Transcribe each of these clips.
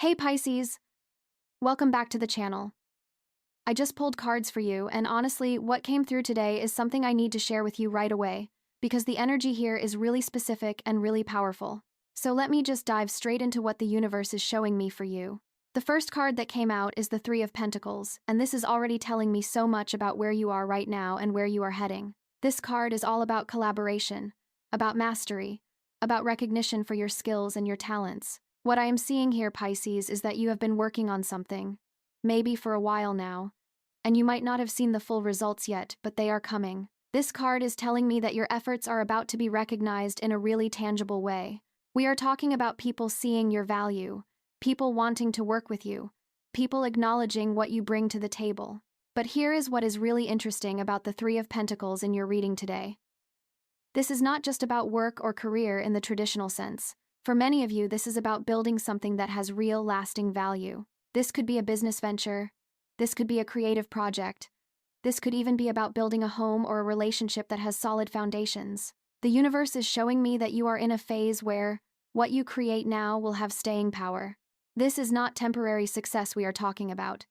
Hey Pisces, welcome back to the channel. I just pulled cards for you, and honestly, what came through today is something I need to share with you right away, because the energy here is really specific and really powerful. So let me just dive straight into what the universe is showing me for you. The first card that came out is the Three of Pentacles, and this is already telling me so much about where you are right now and where you are heading. This card is all about collaboration, about mastery, about recognition for your skills and your talents. What I am seeing here, Pisces, is that you have been working on something, maybe for a while now, and you might not have seen the full results yet, but they are coming. This card is telling me that your efforts are about to be recognized in a really tangible way. We are talking about people seeing your value, people wanting to work with you, people acknowledging what you bring to the table. But here is what is really interesting about the Three of Pentacles in your reading today. This is not just about work or career in the traditional sense. For many of you, this is about building something that has real, lasting value. This could be a business venture. This could be a creative project. This could even be about building a home or a relationship that has solid foundations. The universe is showing me that you are in a phase where what you create now will have staying power. This is not temporary success we are talking about.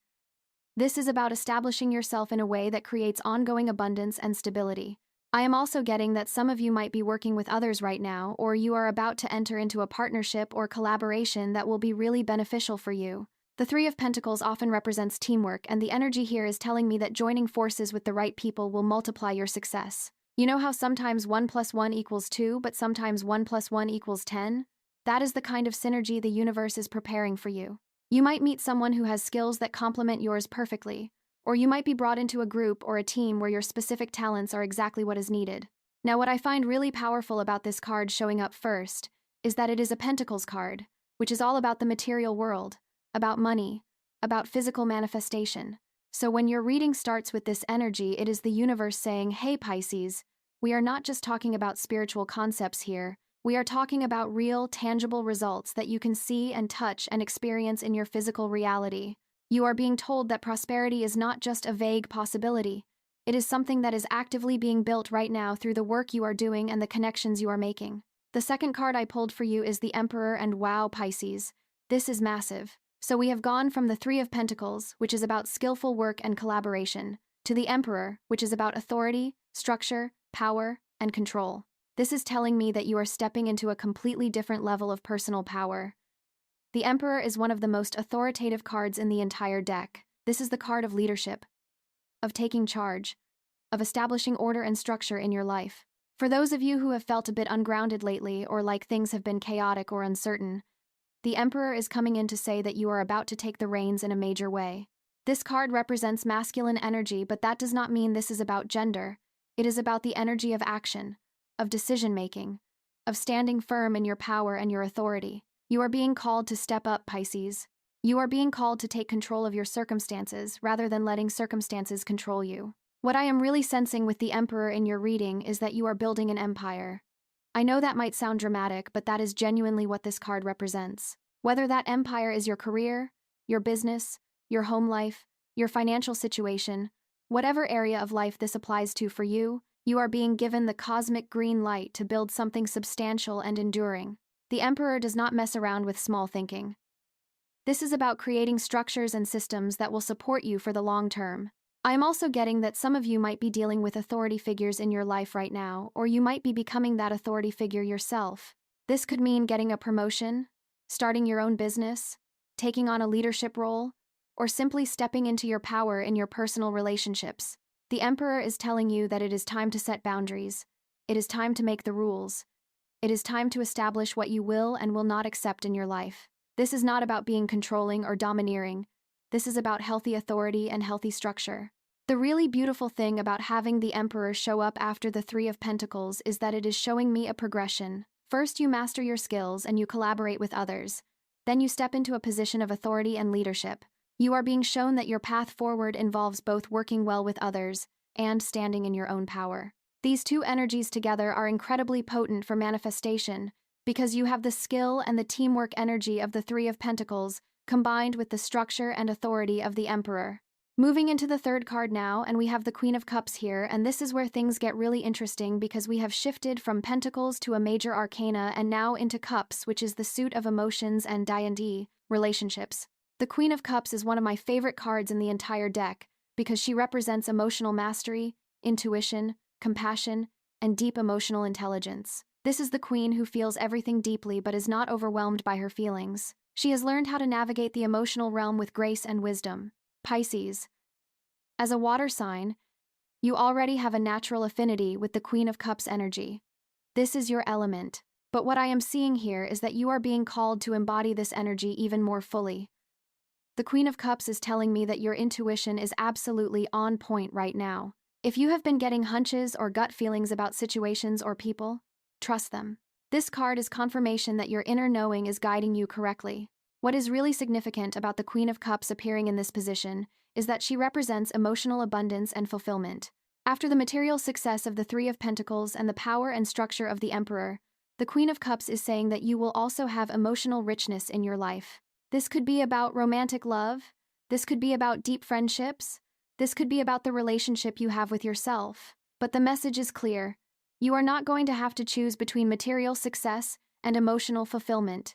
This is about establishing yourself in a way that creates ongoing abundance and stability. I am also getting that some of you might be working with others right now, or you are about to enter into a partnership or collaboration that will be really beneficial for you. The Three of Pentacles often represents teamwork, and the energy here is telling me that joining forces with the right people will multiply your success. You know how sometimes 1 + 1 = 2, but sometimes 1 + 1 = 10? That is the kind of synergy the universe is preparing for you. You might meet someone who has skills that complement yours perfectly, or you might be brought into a group or a team where your specific talents are exactly what is needed. Now, what I find really powerful about this card showing up first is that it is a Pentacles card, which is all about the material world, about money, about physical manifestation. So when your reading starts with this energy, it is the universe saying, hey Pisces, we are not just talking about spiritual concepts here, we are talking about real, tangible results that you can see and touch and experience in your physical reality. You are being told that prosperity is not just a vague possibility. It is something that is actively being built right now through the work you are doing and the connections you are making. The second card I pulled for you is the Emperor, and wow, Pisces, this is massive. So we have gone from the Three of Pentacles, which is about skillful work and collaboration, to the Emperor, which is about authority, structure, power, and control. This is telling me that you are stepping into a completely different level of personal power. The Emperor is one of the most authoritative cards in the entire deck. This is the card of leadership, of taking charge, of establishing order and structure in your life. For those of you who have felt a bit ungrounded lately or like things have been chaotic or uncertain, the Emperor is coming in to say that you are about to take the reins in a major way. This card represents masculine energy, but that does not mean this is about gender. It is about the energy of action, of decision-making, of standing firm in your power and your authority. You are being called to step up, Pisces. You are being called to take control of your circumstances rather than letting circumstances control you. What I am really sensing with the Emperor in your reading is that you are building an empire. I know that might sound dramatic, but that is genuinely what this card represents. Whether that empire is your career, your business, your home life, your financial situation, whatever area of life this applies to for you, you are being given the cosmic green light to build something substantial and enduring. The Emperor does not mess around with small thinking. This is about creating structures and systems that will support you for the long term. I am also getting that some of you might be dealing with authority figures in your life right now, or you might be becoming that authority figure yourself. This could mean getting a promotion, starting your own business, taking on a leadership role, or simply stepping into your power in your personal relationships. The Emperor is telling you that it is time to set boundaries. It is time to make the rules. It is time to establish what you will and will not accept in your life. This is not about being controlling or domineering. This is about healthy authority and healthy structure. The really beautiful thing about having the Emperor show up after the Three of Pentacles is that it is showing me a progression. First, you master your skills and you collaborate with others. Then you step into a position of authority and leadership. You are being shown that your path forward involves both working well with others and standing in your own power. These two energies together are incredibly potent for manifestation because you have the skill and the teamwork energy of the Three of Pentacles combined with the structure and authority of the Emperor. Moving into the third card now, and we have the Queen of Cups here, and this is where things get really interesting because we have shifted from Pentacles to a major arcana and now into Cups, which is the suit of emotions and D&D, Relationships. The Queen of Cups is one of my favorite cards in the entire deck because she represents emotional mastery, intuition, compassion, and deep emotional intelligence. This is the queen who feels everything deeply but is not overwhelmed by her feelings. She has learned how to navigate the emotional realm with grace and wisdom. Pisces. As a water sign, you already have a natural affinity with the Queen of Cups energy. This is your element. But what I am seeing here is that you are being called to embody this energy even more fully. The Queen of Cups is telling me that your intuition is absolutely on point right now. If you have been getting hunches or gut feelings about situations or people, trust them. This card is confirmation that your inner knowing is guiding you correctly. What is really significant about the Queen of Cups appearing in this position is that she represents emotional abundance and fulfillment. After the material success of the Three of Pentacles and the power and structure of the Emperor, the Queen of Cups is saying that you will also have emotional richness in your life. This could be about romantic love. This could be about deep friendships. This could be about the relationship you have with yourself. But the message is clear. You are not going to have to choose between material success and emotional fulfillment.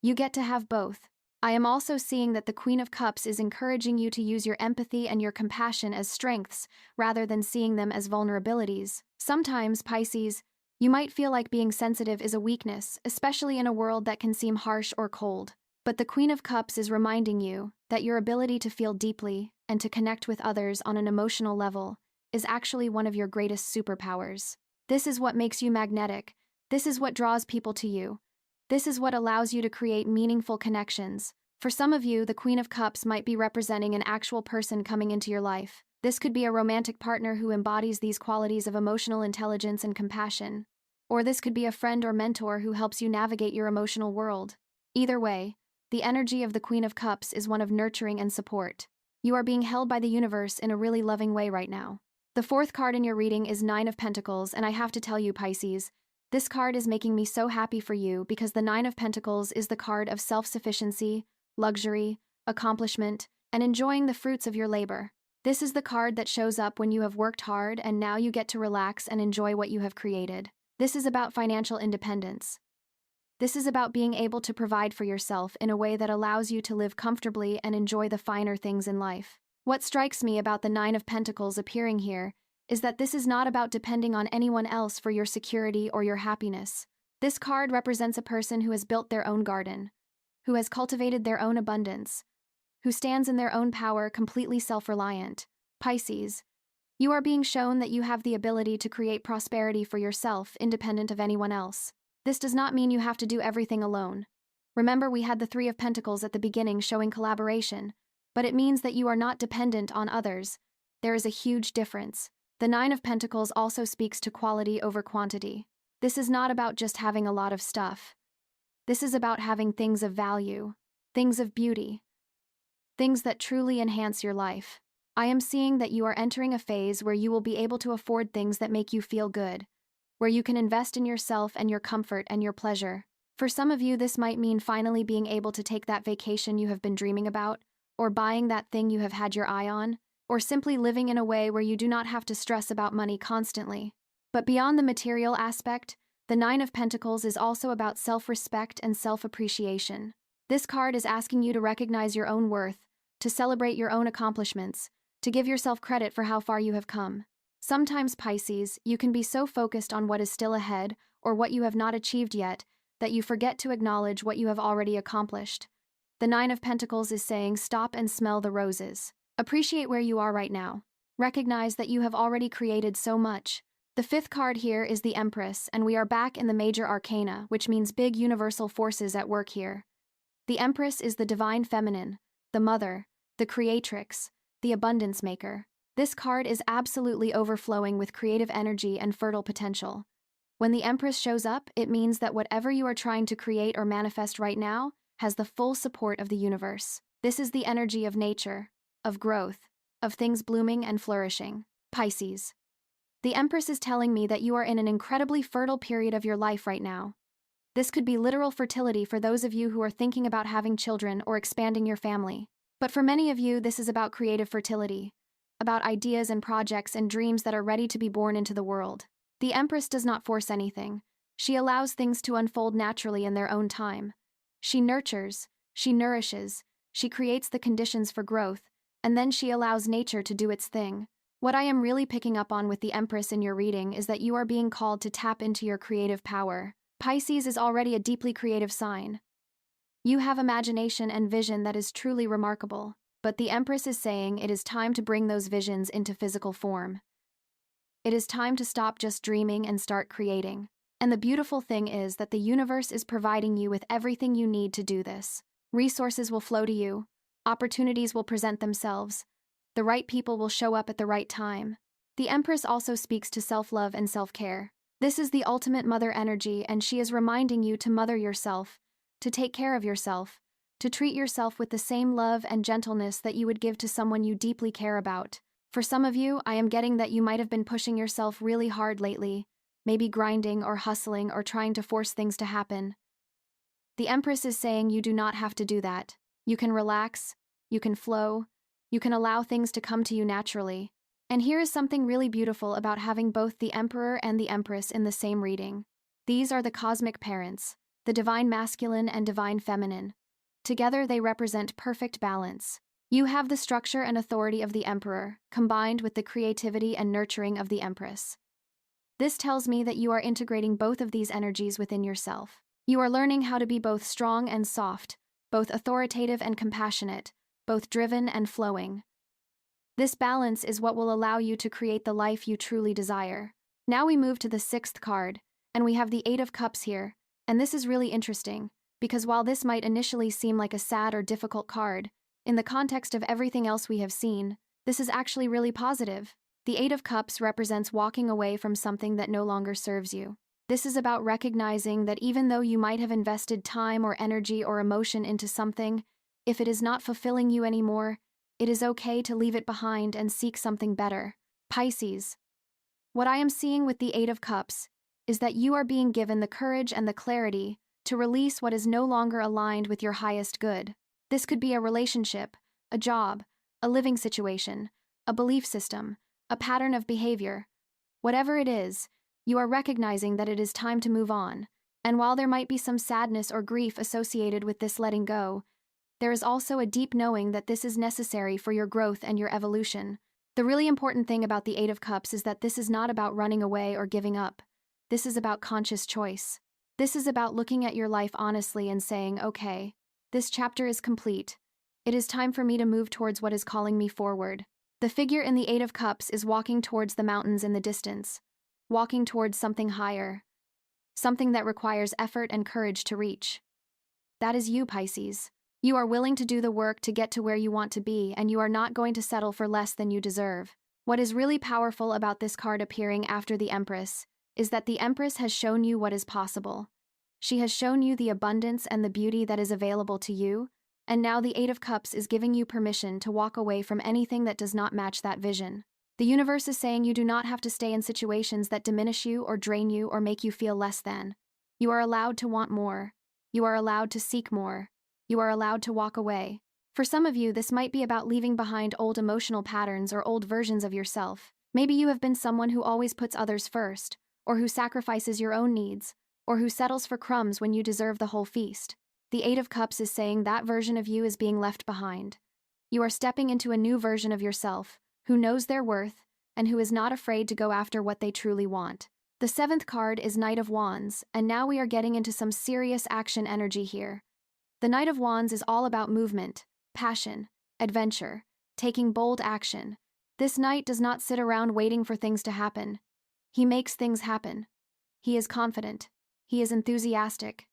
You get to have both. I am also seeing that the Queen of Cups is encouraging you to use your empathy and your compassion as strengths rather than seeing them as vulnerabilities. Sometimes, Pisces, you might feel like being sensitive is a weakness, especially in a world that can seem harsh or cold. But the Queen of Cups is reminding you that your ability to feel deeply and to connect with others on an emotional level is actually one of your greatest superpowers. This is what makes you magnetic. This is what draws people to you. This is what allows you to create meaningful connections. For some of you, the Queen of Cups might be representing an actual person coming into your life. This could be a romantic partner who embodies these qualities of emotional intelligence and compassion. Or this could be a friend or mentor who helps you navigate your emotional world. Either way, the energy of the Queen of Cups is one of nurturing and support. You are being held by the universe in a really loving way right now. The fourth card in your reading is Nine of Pentacles, and I have to tell you, Pisces, this card is making me so happy for you because the Nine of Pentacles is the card of self-sufficiency, luxury, accomplishment, and enjoying the fruits of your labor. This is the card that shows up when you have worked hard and now you get to relax and enjoy what you have created. This is about financial independence. This is about being able to provide for yourself in a way that allows you to live comfortably and enjoy the finer things in life. What strikes me about the Nine of Pentacles appearing here is that this is not about depending on anyone else for your security or your happiness. This card represents a person who has built their own garden, who has cultivated their own abundance, who stands in their own power completely self-reliant. Pisces, you are being shown that you have the ability to create prosperity for yourself independent of anyone else. This does not mean you have to do everything alone. Remember, we had the Three of Pentacles at the beginning showing collaboration, but it means that you are not dependent on others. There is a huge difference. The Nine of Pentacles also speaks to quality over quantity. This is not about just having a lot of stuff. This is about having things of value, things of beauty, things that truly enhance your life. I am seeing that you are entering a phase where you will be able to afford things that make you feel good, where you can invest in yourself and your comfort and your pleasure. For some of you, this might mean finally being able to take that vacation you have been dreaming about, or buying that thing you have had your eye on, or simply living in a way where you do not have to stress about money constantly. But beyond the material aspect, the Nine of Pentacles is also about self-respect and self-appreciation. This card is asking you to recognize your own worth, to celebrate your own accomplishments, to give yourself credit for how far you have come. Sometimes, Pisces, you can be so focused on what is still ahead or what you have not achieved yet that you forget to acknowledge what you have already accomplished. The Nine of Pentacles is saying, stop and smell the roses. Appreciate where you are right now. Recognize that you have already created so much. The fifth card here is the Empress, and we are back in the major arcana, which means big universal forces at work here. The Empress is the divine feminine, the mother, the creatrix, the abundance maker. This card is absolutely overflowing with creative energy and fertile potential. When the Empress shows up, it means that whatever you are trying to create or manifest right now has the full support of the universe. This is the energy of nature, of growth, of things blooming and flourishing. Pisces. The Empress is telling me that you are in an incredibly fertile period of your life right now. This could be literal fertility for those of you who are thinking about having children or expanding your family. But for many of you, this is about creative fertility, about ideas and projects and dreams that are ready to be born into the world. The Empress does not force anything. She allows things to unfold naturally in their own time. She nurtures, She nourishes, she creates the conditions for growth, and then she allows nature to do its thing. What I am really picking up on with the Empress in your reading is that you are being called to tap into your creative power. Pisces is already a deeply creative sign. You have imagination and vision that is truly remarkable, but the Empress is saying it is time to bring those visions into physical form. It is time to stop just dreaming and start creating. And the beautiful thing is that the universe is providing you with everything you need to do this. Resources will flow to you, opportunities will present themselves, the right people will show up at the right time. The Empress also speaks to self-love and self-care. This is the ultimate mother energy, and she is reminding you to mother yourself, to take care of yourself, to treat yourself with the same love and gentleness that you would give to someone you deeply care about. For some of you, I am getting that you might have been pushing yourself really hard lately, maybe grinding or hustling or trying to force things to happen. The Empress is saying you do not have to do that. You can relax, you can flow, you can allow things to come to you naturally. And here is something really beautiful about having both the Emperor and the Empress in the same reading. These are the cosmic parents, the divine masculine and divine feminine. Together they represent perfect balance. You have the structure and authority of the Emperor, combined with the creativity and nurturing of the Empress. This tells me that you are integrating both of these energies within yourself. You are learning how to be both strong and soft, both authoritative and compassionate, both driven and flowing. This balance is what will allow you to create the life you truly desire. Now we move to the 6th card, and we have the 8 of Cups here, and this is really interesting, because while this might initially seem like a sad or difficult card, in the context of everything else we have seen, this is actually really positive. The 8 of Cups represents walking away from something that no longer serves you. This is about recognizing that even though you might have invested time or energy or emotion into something, if it is not fulfilling you anymore, it is okay to leave it behind and seek something better. Pisces. What I am seeing with the 8 of Cups is that you are being given the courage and the clarity to release what is no longer aligned with your highest good. This could be a relationship, a job, a living situation, a belief system, a pattern of behavior. Whatever it is, you are recognizing that it is time to move on. And while there might be some sadness or grief associated with this letting go, there is also a deep knowing that this is necessary for your growth and your evolution. The really important thing about the 8 of Cups is that this is not about running away or giving up. This is about conscious choice. This is about looking at your life honestly and saying, okay, this chapter is complete. It is time for me to move towards what is calling me forward. The figure in the 8 of Cups is walking towards the mountains in the distance, walking towards something higher, something that requires effort and courage to reach. That is you, Pisces. You are willing to do the work to get to where you want to be, and you are not going to settle for less than you deserve. What is really powerful about this card appearing after the Empress is that the Empress has shown you what is possible. She has shown you the abundance and the beauty that is available to you, and now the 8 of Cups is giving you permission to walk away from anything that does not match that vision. The universe is saying you do not have to stay in situations that diminish you or drain you or make you feel less than. You are allowed to want more. You are allowed to seek more. You are allowed to walk away. For some of you, this might be about leaving behind old emotional patterns or old versions of yourself. Maybe you have been someone who always puts others first, or who sacrifices your own needs, or who settles for crumbs when you deserve the whole feast. The 8 of Cups is saying that version of you is being left behind. You are stepping into a new version of yourself, who knows their worth, and who is not afraid to go after what they truly want. The 7th card is Knight of Wands, and now we are getting into some serious action energy here. The Knight of Wands is all about movement, passion, adventure, taking bold action. This knight does not sit around waiting for things to happen. He makes things happen. He is confident. He is enthusiastic.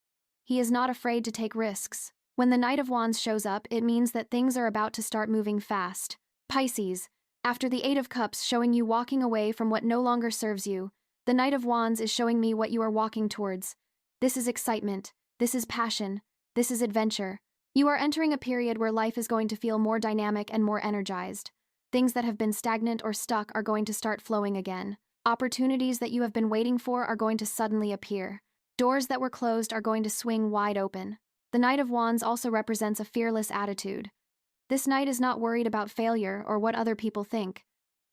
He is not afraid to take risks. When the Knight of Wands shows up, it means that things are about to start moving fast. Pisces, after the 8 of Cups showing you walking away from what no longer serves you, the Knight of Wands is showing me what you are walking towards. This is excitement. This is passion. This is adventure. You are entering a period where life is going to feel more dynamic and more energized. Things that have been stagnant or stuck are going to start flowing again. Opportunities that you have been waiting for are going to suddenly appear. Doors that were closed are going to swing wide open. The Knight of Wands also represents a fearless attitude. This knight is not worried about failure or what other people think.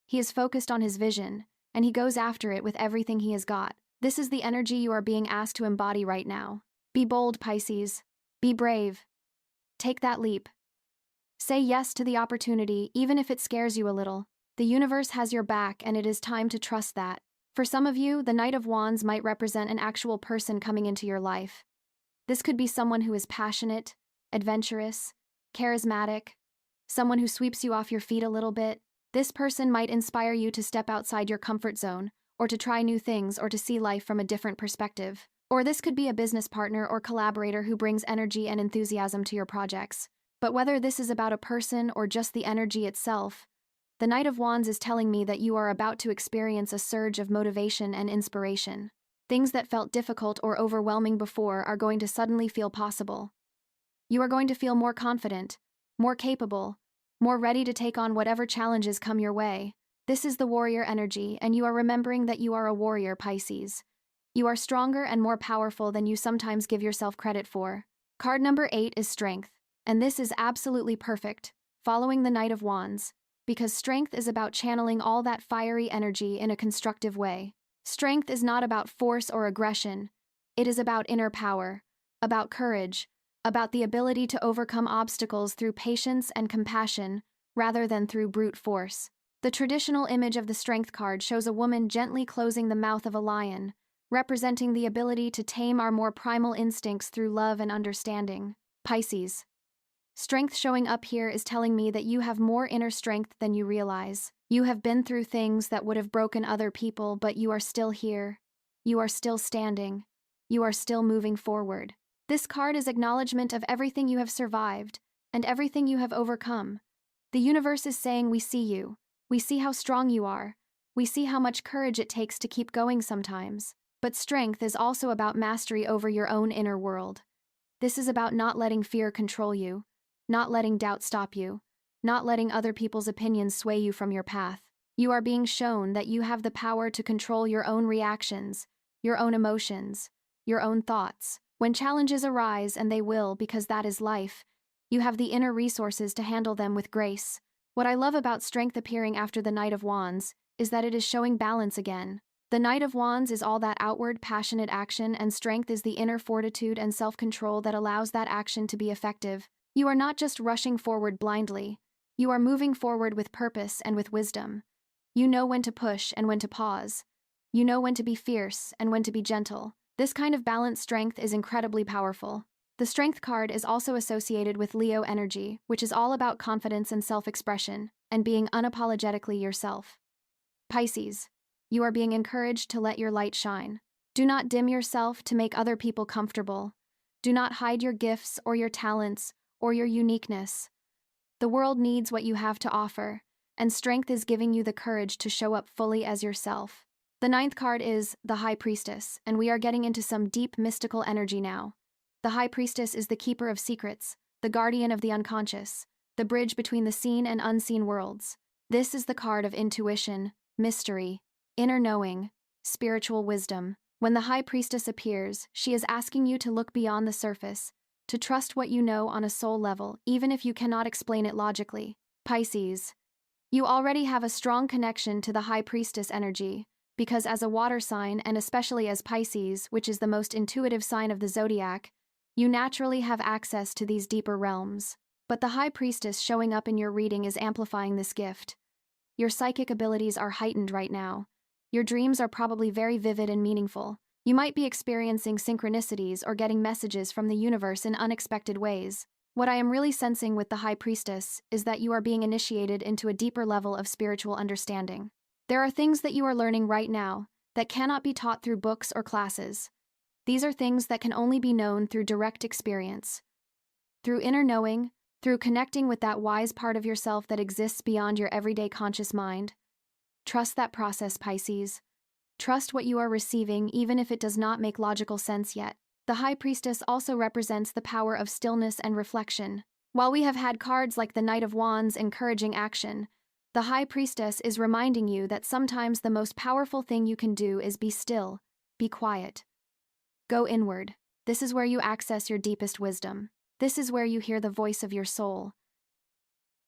He is focused on his vision, and he goes after it with everything he has got. This is the energy you are being asked to embody right now. Be bold, Pisces. Be brave. Take that leap. Say yes to the opportunity, even if it scares you a little. The universe has your back, and it is time to trust that. For some of you, the Knight of Wands might represent an actual person coming into your life. This could be someone who is passionate, adventurous, charismatic, someone who sweeps you off your feet a little bit. This person might inspire you to step outside your comfort zone, or to try new things, or to see life from a different perspective. Or this could be a business partner or collaborator who brings energy and enthusiasm to your projects. But whether this is about a person or just the energy itself, the Knight of Wands is telling me that you are about to experience a surge of motivation and inspiration. Things that felt difficult or overwhelming before are going to suddenly feel possible. You are going to feel more confident, more capable, more ready to take on whatever challenges come your way. This is the warrior energy, and you are remembering that you are a warrior, Pisces. You are stronger and more powerful than you sometimes give yourself credit for. Card number 8 is Strength, and this is absolutely perfect, following the Knight of Wands, because strength is about channeling all that fiery energy in a constructive way. Strength is not about force or aggression. It is about inner power, about courage, about the ability to overcome obstacles through patience and compassion rather than through brute force. The traditional image of the Strength card shows a woman gently closing the mouth of a lion, representing the ability to tame our more primal instincts through love and understanding. Pisces. Strength showing up here is telling me that you have more inner strength than you realize. You have been through things that would have broken other people, but you are still here. You are still standing. You are still moving forward. This card is acknowledgement of everything you have survived and everything you have overcome. The universe is saying, we see you. We see how strong you are. We see how much courage it takes to keep going sometimes. But strength is also about mastery over your own inner world. This is about not letting fear control you, not letting doubt stop you, not letting other people's opinions sway you from your path. You are being shown that you have the power to control your own reactions, your own emotions, your own thoughts. When challenges arise, and they will because that is life, you have the inner resources to handle them with grace. What I love about Strength appearing after the Knight of Wands is that it is showing balance again. The Knight of Wands is all that outward, passionate action, and Strength is the inner fortitude and self-control that allows that action to be effective. You are not just rushing forward blindly. You are moving forward with purpose and with wisdom. You know when to push and when to pause. You know when to be fierce and when to be gentle. This kind of balanced strength is incredibly powerful. The Strength card is also associated with Leo energy, which is all about confidence and self-expression, and being unapologetically yourself. Pisces. You are being encouraged to let your light shine. Do not dim yourself to make other people comfortable. Do not hide your gifts or your talents or your uniqueness. The world needs what you have to offer, and Strength is giving you the courage to show up fully as yourself. The 9th card is the High Priestess, and we are getting into some deep mystical energy now. The High Priestess is the keeper of secrets, the guardian of the unconscious, the bridge between the seen and unseen worlds. This is the card of intuition, mystery, inner knowing, spiritual wisdom. When the High Priestess appears, she is asking you to look beyond the surface, to trust what you know on a soul level, even if you cannot explain it logically. Pisces. You already have a strong connection to the High Priestess energy, because as a water sign, and especially as Pisces, which is the most intuitive sign of the zodiac, you naturally have access to these deeper realms. But the High Priestess showing up in your reading is amplifying this gift. Your psychic abilities are heightened right now. Your dreams are probably very vivid and meaningful. You might be experiencing synchronicities or getting messages from the universe in unexpected ways. What I am really sensing with the High Priestess is that you are being initiated into a deeper level of spiritual understanding. There are things that you are learning right now that cannot be taught through books or classes. These are things that can only be known through direct experience, through inner knowing, through connecting with that wise part of yourself that exists beyond your everyday conscious mind. Trust that process, Pisces. Trust what you are receiving, even if it does not make logical sense yet. The High Priestess also represents the power of stillness and reflection. While we have had cards like the Knight of Wands encouraging action, the High Priestess is reminding you that sometimes the most powerful thing you can do is be still, be quiet. Go inward. This is where you access your deepest wisdom. This is where you hear the voice of your soul.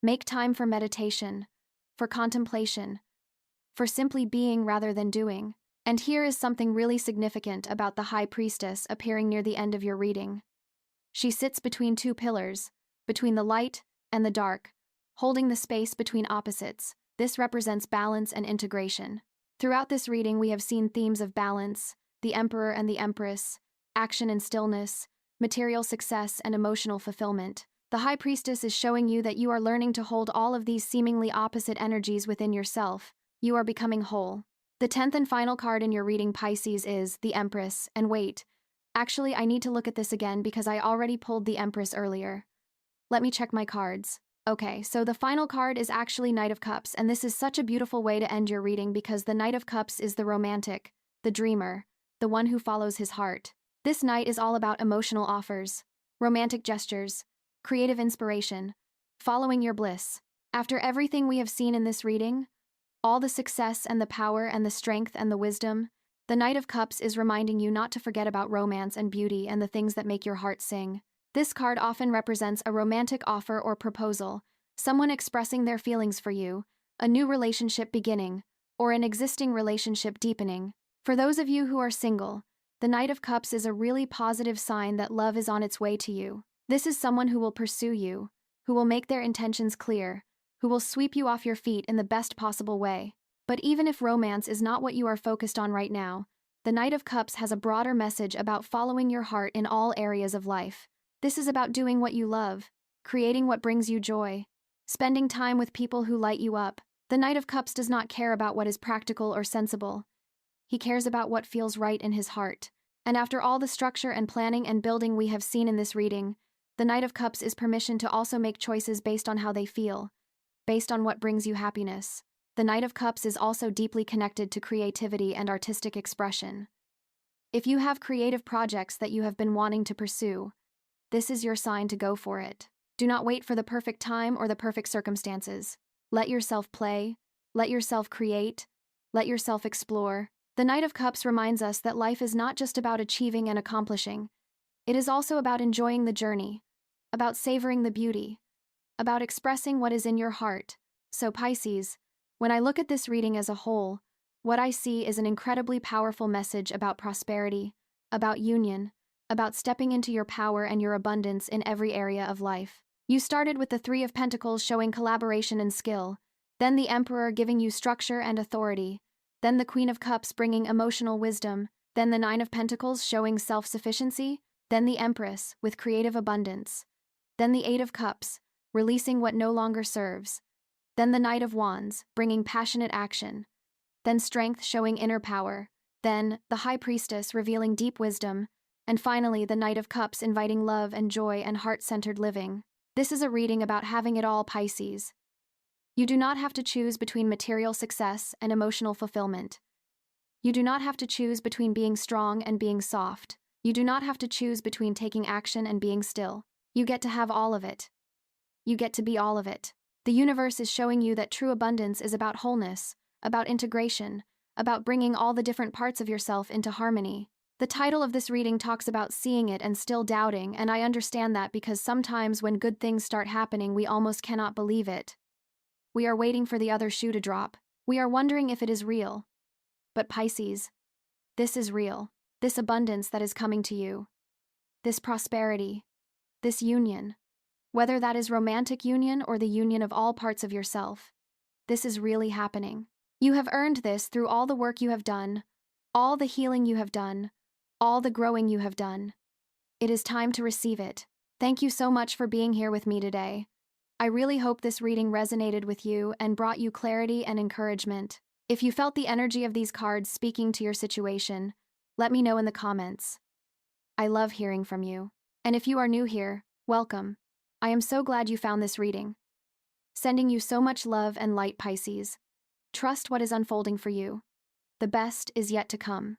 Make time for meditation, for contemplation, for simply being rather than doing. And here is something really significant about the High Priestess appearing near the end of your reading. She sits between two pillars, between the light and the dark, holding the space between opposites. This represents balance and integration. Throughout this reading, we have seen themes of balance, the Emperor and the Empress, action and stillness, material success and emotional fulfillment. The High Priestess is showing you that you are learning to hold all of these seemingly opposite energies within yourself. You are becoming whole. The 10th and final card in your reading, Pisces, is the Empress. And wait, actually, I need to look at this again because I already pulled the Empress earlier. Let me check my cards. Okay, so the final card is actually Knight of Cups, and this is such a beautiful way to end your reading because the Knight of Cups is the romantic, the dreamer, the one who follows his heart. This knight is all about emotional offers, romantic gestures, creative inspiration, following your bliss. After everything we have seen in this reading, all the success and the power and the strength and the wisdom, the Knight of Cups is reminding you not to forget about romance and beauty and the things that make your heart sing. This card often represents a romantic offer or proposal, someone expressing their feelings for you, a new relationship beginning, or an existing relationship deepening. For those of you who are single, the Knight of Cups is a really positive sign that love is on its way to you. This is someone who will pursue you, who will make their intentions clear, who will sweep you off your feet in the best possible way. But even if romance is not what you are focused on right now, the Knight of Cups has a broader message about following your heart in all areas of life. This is about doing what you love, creating what brings you joy, spending time with people who light you up. The Knight of Cups does not care about what is practical or sensible. He cares about what feels right in his heart. And after all the structure and planning and building we have seen in this reading, the Knight of Cups is permission to also make choices based on how they feel, based on what brings you happiness. The Knight of Cups is also deeply connected to creativity and artistic expression. If you have creative projects that you have been wanting to pursue, this is your sign to go for it. Do not wait for the perfect time or the perfect circumstances. Let yourself play, let yourself create, let yourself explore. The Knight of Cups reminds us that life is not just about achieving and accomplishing. It is also about enjoying the journey, about savoring the beauty, about expressing what is in your heart. So Pisces, when I look at this reading as a whole, what I see is an incredibly powerful message about prosperity, about union, about stepping into your power and your abundance in every area of life. You started with the Three of Pentacles showing collaboration and skill, then the Emperor giving you structure and authority, then the Queen of Cups bringing emotional wisdom, then the Nine of Pentacles showing self-sufficiency, then the Empress with creative abundance, then the Eight of Cups, releasing what no longer serves, then the Knight of Wands, bringing passionate action, then Strength showing inner power, then the High Priestess revealing deep wisdom, and finally the Knight of Cups inviting love and joy and heart-centered living. This is a reading about having it all, Pisces. You do not have to choose between material success and emotional fulfillment. You do not have to choose between being strong and being soft. You do not have to choose between taking action and being still. You get to have all of it. You get to be all of it. The universe is showing you that true abundance is about wholeness, about integration, about bringing all the different parts of yourself into harmony. The title of this reading talks about seeing it and still doubting, and I understand that because sometimes when good things start happening, we almost cannot believe it. We are waiting for the other shoe to drop. We are wondering if it is real. But Pisces, this is real. This abundance that is coming to you. This prosperity. This union. Whether that is romantic union or the union of all parts of yourself. This is really happening. You have earned this through all the work you have done, all the healing you have done, all the growing you have done. It is time to receive it. Thank you so much for being here with me today. I really hope this reading resonated with you and brought you clarity and encouragement. If you felt the energy of these cards speaking to your situation, let me know in the comments. I love hearing from you. And if you are new here, welcome. I am so glad you found this reading. Sending you so much love and light, Pisces. Trust what is unfolding for you. The best is yet to come.